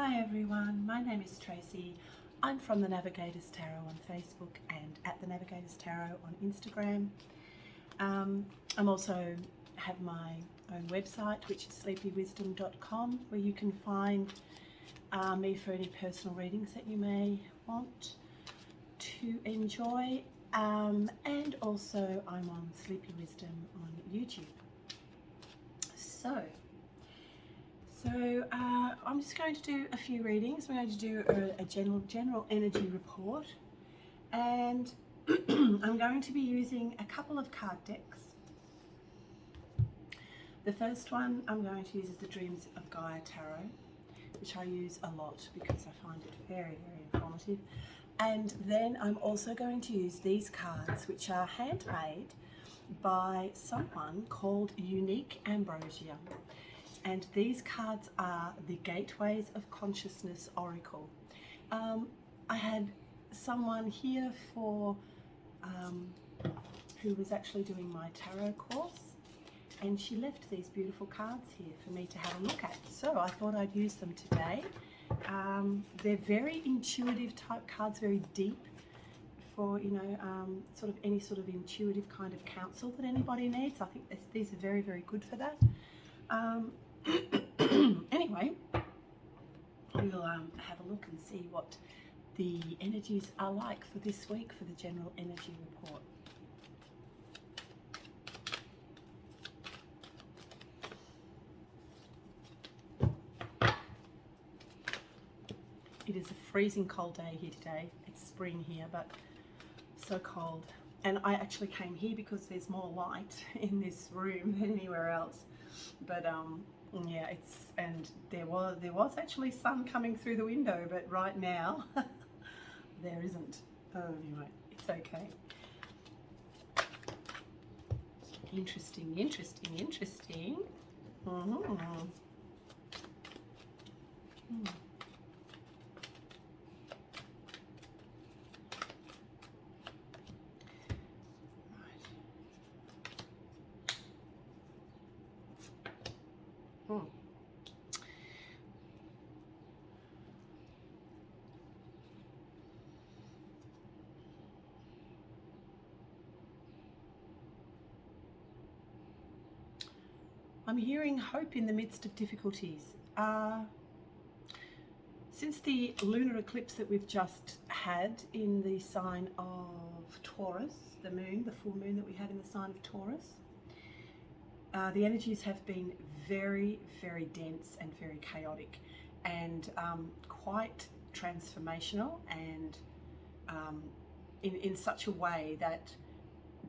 Hi everyone, my name is Tracy. I'm from the Navigators Tarot on Facebook and at the Navigators Tarot on Instagram. I'm also have my own website, which is sleepywisdom.com, where you can find me for any personal readings that you may want to enjoy. And also I'm on Sleepy Wisdom on YouTube. So I'm just going to do a few readings. We're going to do a general energy report, and I'm going to be using a couple of card decks. The first one I'm going to use is the Dreams of Gaia Tarot, which I use a lot because I find it very, very informative. And then I'm also going to use these cards, which are handmade by someone called Unique Ambrosia. And these cards are the Gateways of Consciousness Oracle. I had someone here for who was actually doing my tarot course, and she left these beautiful cards here for me to have a look at. So I thought I'd use them today. They're very intuitive type cards, very deep for, sort of any sort of intuitive kind of counsel that anybody needs. I think these are very, very good for that. Anyway, we'll have a look and see what the energies are like for this week for the general energy report. It is a freezing cold day here today. It's spring here, but so cold. And I actually came here because there's more light in this room than anywhere else. But yeah, and there was actually sun coming through the window, but right now there isn't. Anyway, it's okay. Interesting. I'm hearing hope in the midst of difficulties. Since the lunar eclipse that we've just had in the sign of Taurus, the moon, the full moon that we had in the sign of Taurus, the energies have been very, very dense and very chaotic, and quite transformational, and in such a way that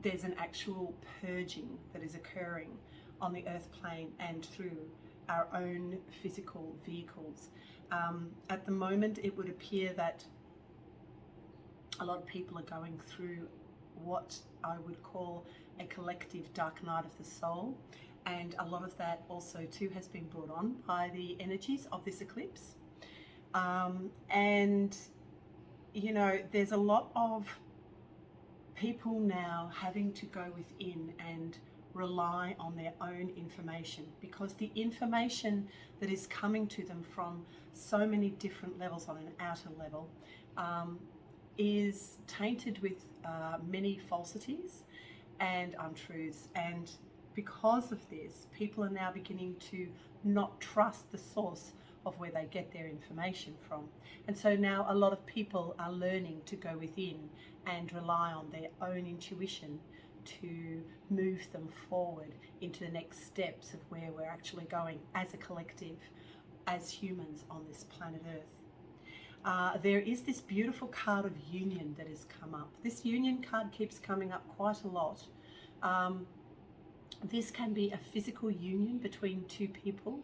there's an actual purging that is occurring on the earth plane and through our own physical vehicles. At the moment, it would appear that a lot of people are going through what I would call a collective dark night of the soul, and a lot of that also too has been brought on by the energies of this eclipse. And you know, there's a lot of people now having to go within and rely on their own information, because the information that is coming to them from so many different levels on an outer level is tainted with many falsities and untruths. And because of this, people are now beginning to not trust the source of where they get their information from. And so now a lot of people are learning to go within and rely on their own intuition to move them forward into the next steps of where we're actually going as a collective, as humans on this planet Earth. There is this beautiful card of union that has come up. This union card keeps coming up quite a lot. This can be a physical union between two people,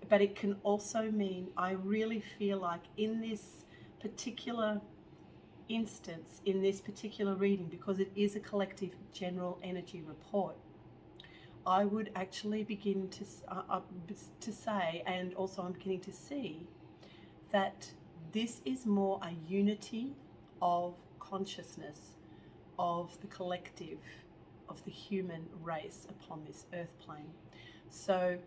but it can also mean, I really feel like in this particular instance, in this particular reading, because it is a collective general energy report, I would actually begin to say, and also I'm beginning to see, that this is more a unity of consciousness of the collective, of the human race upon this earth plane. So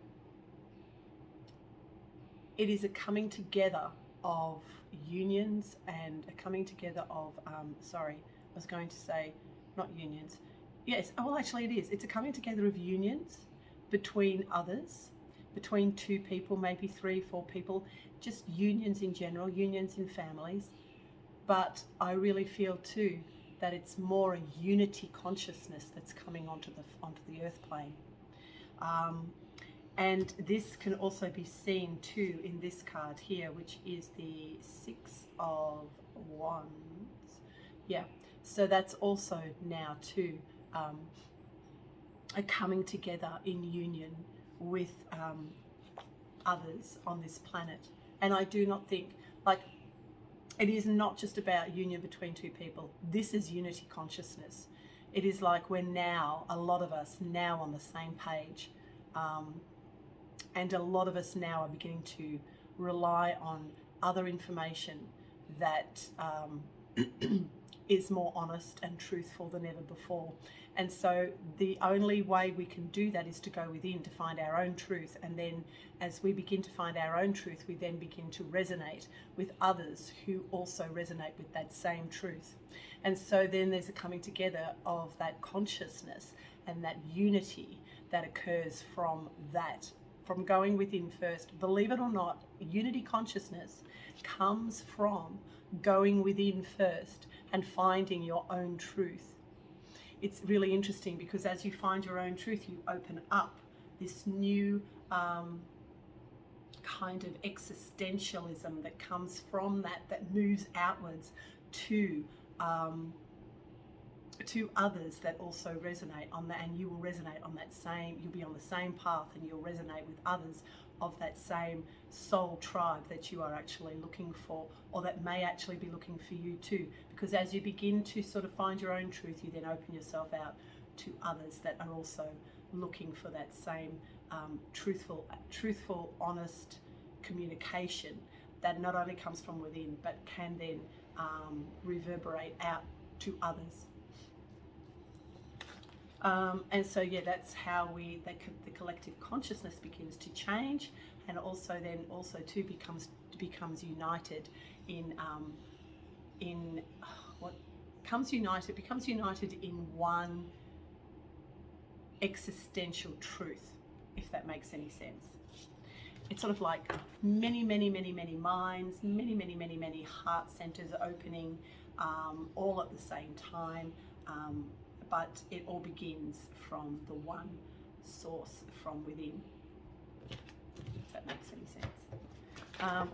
it is a coming together of unions and a coming together of, sorry, I was going to say not unions. Yes, well, actually it is. It's a coming together of unions between others, between two people, maybe 3, 4 people, just unions in general, unions in families. But I really feel too that it's more a unity consciousness that's coming onto the earth plane. And this can also be seen too in this card here, which is the 6 of Wands. Yeah, so that's also now too a coming together in union with others on this planet. And I do not think, like, it is not just about union between two people. This is unity consciousness. It is like we're now, a lot of us now on the same page. And a lot of us now are beginning to rely on other information that is more honest and truthful than ever before. And so the only way we can do that is to go within to find our own truth. And then as we begin to find our own truth, we then begin to resonate with others who also resonate with that same truth. And so then there's a coming together of that consciousness and that unity that occurs from that, from going within first. Believe it or not, unity consciousness comes from going within first and finding your own truth. It's really interesting because as you find your own truth, you open up this new kind of existentialism that comes from that moves outwards to others that also resonate on that, and you will resonate on that same, you'll be on the same path and you'll resonate with others of that same soul tribe that you are actually looking for, or that may actually be looking for you too. Because as you begin to sort of find your own truth, you then open yourself out to others that are also looking for that same truthful, honest communication that not only comes from within, but can then reverberate out to others. And so, yeah, that's how the collective consciousness begins to change, and also too becomes united becomes united in one existential truth, if that makes any sense. It's sort of like many minds, many heart centers opening, all at the same time. But it all begins from the one source from within, if that makes any sense.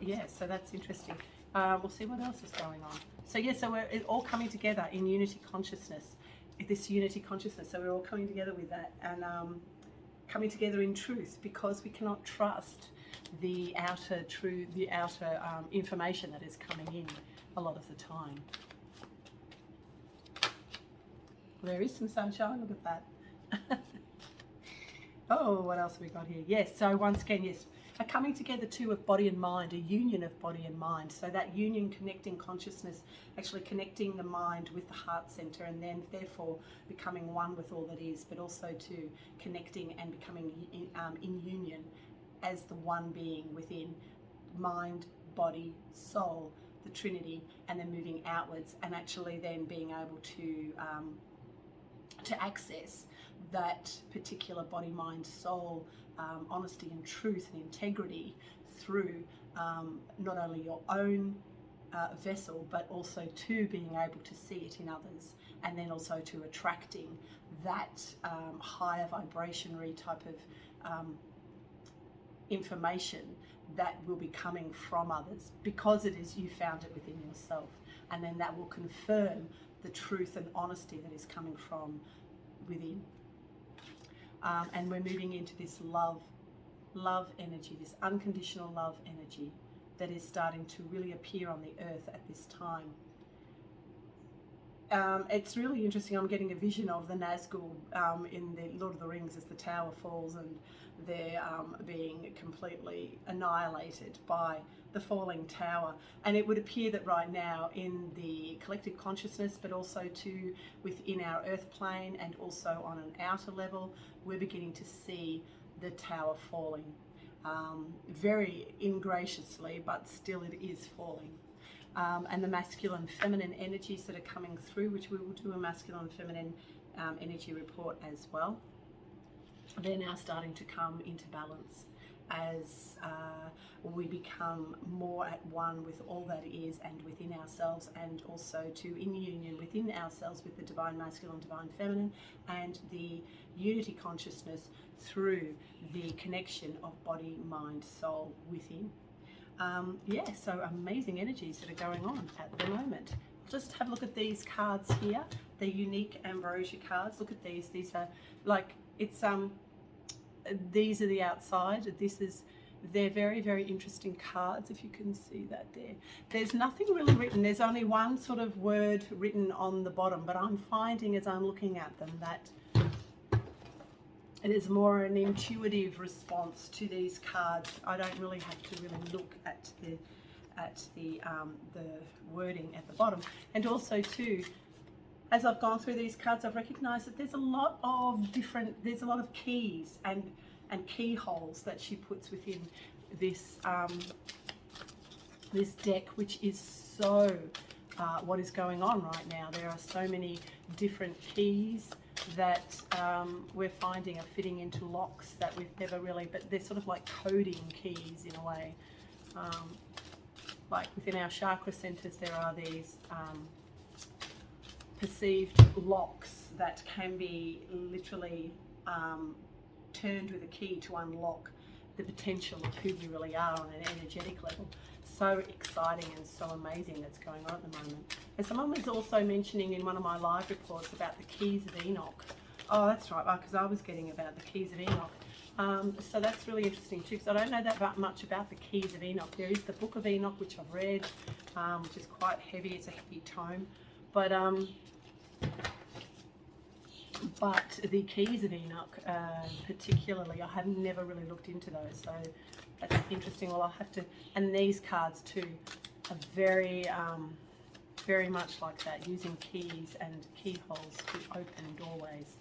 Yeah, so that's interesting. We'll see what else is going on. So yeah, so we're all coming together in unity consciousness, this unity consciousness. So we're all coming together with that, and coming together in truth, because we cannot trust the outer information that is coming in a lot of the time. There is some sunshine, look at that. Oh, what else have we got here? Yes, so once again, yes, a coming together too of body and mind, a union of body and mind. So that union, connecting consciousness, actually connecting the mind with the heart center, and then therefore becoming one with all that is, but also to connecting and becoming in union as the one being within mind, body, soul, the Trinity, and then moving outwards, and actually then being able to access that particular body, mind, soul, honesty and truth and integrity through not only your own vessel, but also to being able to see it in others, and then also to attracting that higher vibrationary type of information that will be coming from others, because it is, you found it within yourself, and then that will confirm the truth and honesty that is coming from within. And we're moving into this love energy, this unconditional love energy that is starting to really appear on the earth at this time. It's really interesting. I'm getting a vision of the Nazgul in the Lord of the Rings as the tower falls and they're being completely annihilated by the falling tower. And it would appear that right now in the collective consciousness, but also too within our earth plane and also on an outer level, we're beginning to see the tower falling. very ingraciously, but still it is falling. And the masculine feminine energies that are coming through, which we will do a masculine feminine energy report as well, they're now starting to come into balance as we become more at one with all that is and within ourselves, and also in union within ourselves with the divine masculine, divine feminine, and the unity consciousness through the connection of body, mind, soul within. So amazing energies that are going on at the moment. Just have a look at these cards here, the unique ambrosia cards. Look at these. These are like, it's these are the outside. They're very, very interesting cards, if you can see that there. There's nothing really written. There's only one sort of word written on the bottom, but I'm finding as I'm looking at them that it is more an intuitive response to these cards. I don't really have to really look at the wording at the bottom. And also too, as I've gone through these cards, I've recognised that there's a lot of keys and keyholes that she puts within this this deck, which is so what is going on right now. There are so many different keys that we're finding are fitting into locks that we've never really, but they're sort of like coding keys in a way. Like within our chakra centers, there are these perceived locks that can be literally turned with a key to unlock the potential of who we really are on an energetic level. So exciting and so amazing that's going on at the moment. And someone was also mentioning in one of my live reports about the keys of Enoch. Oh, that's right, because I was getting about the keys of Enoch. So that's really interesting too, because I don't know that much about the keys of Enoch. There is the Book of Enoch, which I've read, which is quite heavy. It's a heavy tome, but the keys of Enoch, particularly, I have never really looked into those. So that's interesting. Well, I'll have to. And these cards too are very, very much like that, using keys and keyholes to open doorways,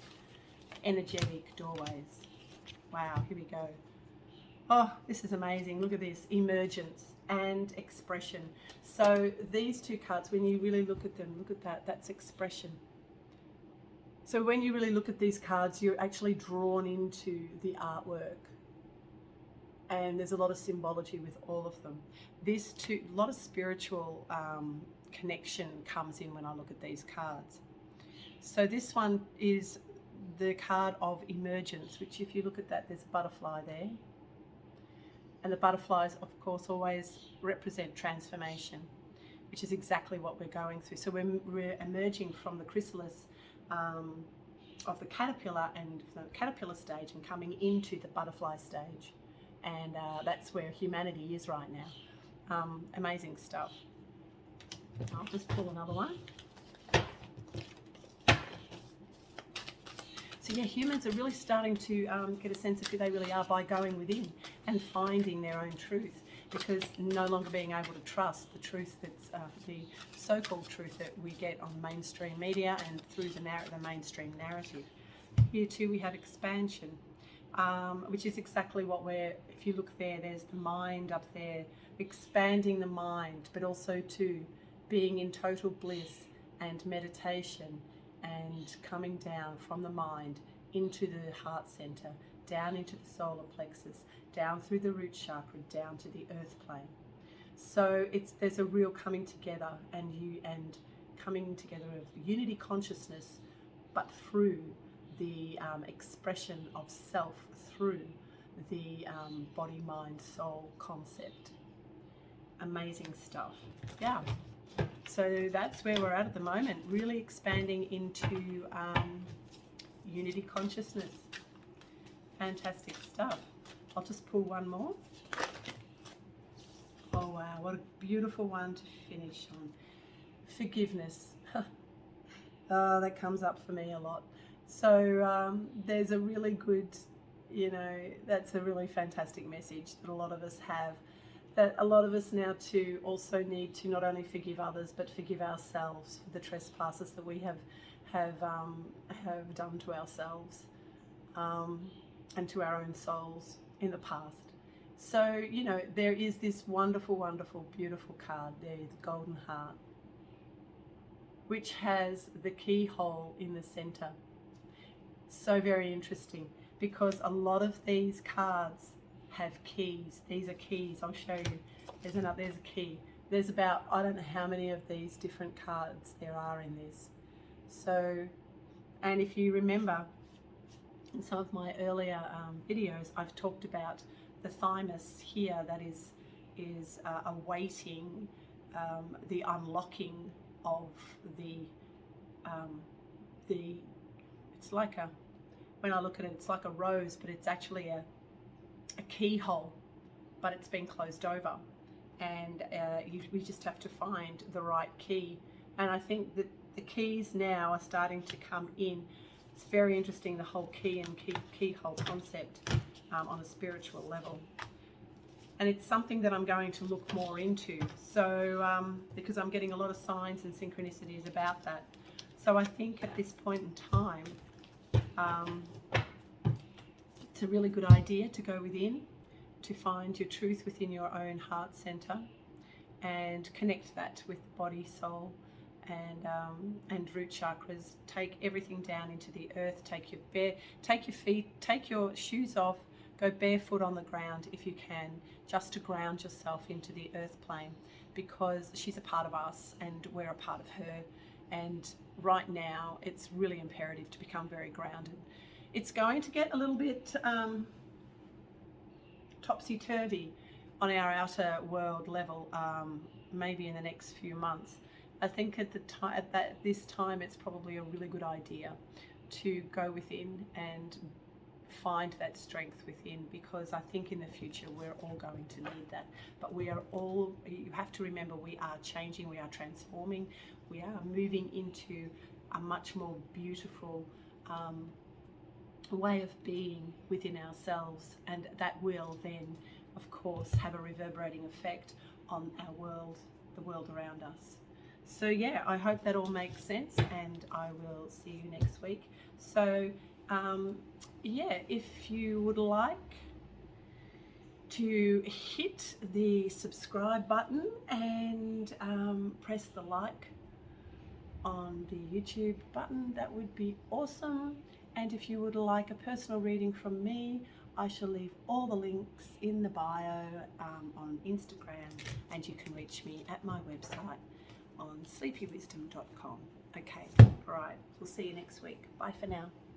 energetic doorways. Wow, here we go. Oh, this is amazing. Look at this, emergence and expression. So these two cards, when you really look at them, look at that, that's expression. So when you really look at these cards, you're actually drawn into the artwork. And there's a lot of symbology with all of them. This too, a lot of spiritual connection comes in when I look at these cards. So this one is the card of emergence, which if you look at that, there's a butterfly there. And the butterflies, of course, always represent transformation, which is exactly what we're going through. So we're emerging from the chrysalis of the caterpillar and the caterpillar stage and coming into the butterfly stage. And that's where humanity is right now. Amazing stuff. I'll just pull another one. So yeah, humans are really starting to get a sense of who they really are by going within and finding their own truth, because no longer being able to trust the truth that's the so-called truth that we get on mainstream media and through the mainstream narrative. Here too we have expansion, which is exactly what if you look there, there's the mind up there, expanding the mind, but also too being in total bliss and meditation and coming down from the mind into the heart center, down into the solar plexus, down through the root chakra, down to the earth plane. So there's a real coming together and coming together of unity consciousness, but through the expression of self through the body, mind, soul concept. Amazing stuff. Yeah. So that's where we're at the moment, really expanding into unity consciousness. Fantastic stuff. I'll just pull one more. Oh wow, what a beautiful one to finish on. Forgiveness. Oh, that comes up for me a lot. So there's a really good, that's a really fantastic message that a lot of us have. That a lot of us now too also need to not only forgive others but forgive ourselves for the trespasses that we have done to ourselves and to our own souls in the past. So, you know, there is this wonderful, wonderful, beautiful card there, the Golden Heart, which has the keyhole in the center. So very interesting, because a lot of these cards have keys. These are keys. I'll show you. There's a key. There's about, I don't know how many of these different cards there are in this. So, and if you remember in some of my earlier videos, I've talked about the thymus here that is awaiting the unlocking of it's like a, when I look at it, it's like a rose, but it's actually a keyhole, but it's been closed over, and we just have to find the right key. And I think that the keys now are starting to come in. It's very interesting, the whole key and keyhole concept on a spiritual level. And it's something that I'm going to look more into. So, because I'm getting a lot of signs and synchronicities about that. So I think at this point in time, it's a really good idea to go within, to find your truth within your own heart center, and connect that with body, soul, and root chakras. Take everything down into the earth. Take your shoes off. Go barefoot on the ground if you can, just to ground yourself into the earth plane, because she's a part of us and we're a part of her. And right now, it's really imperative to become very grounded. It's going to get a little bit topsy-turvy on our outer world level, maybe in the next few months. I think at this time, it's probably a really good idea to go within and find that strength within, because I think in the future we're all going to need that. But you have to remember, we are changing, we are transforming, we are moving into a much more beautiful way of being within ourselves, and that will then of course have a reverberating effect on our world, the world around us. So yeah, I hope that all makes sense, and I will see you next week. So yeah, if you would like to hit the subscribe button and press the like on the YouTube button, that would be awesome. And if you would like a personal reading from me, I shall leave all the links in the bio on Instagram, and you can reach me at my website on sleepywisdom.com. Okay, all right, we'll see you next week. Bye for now.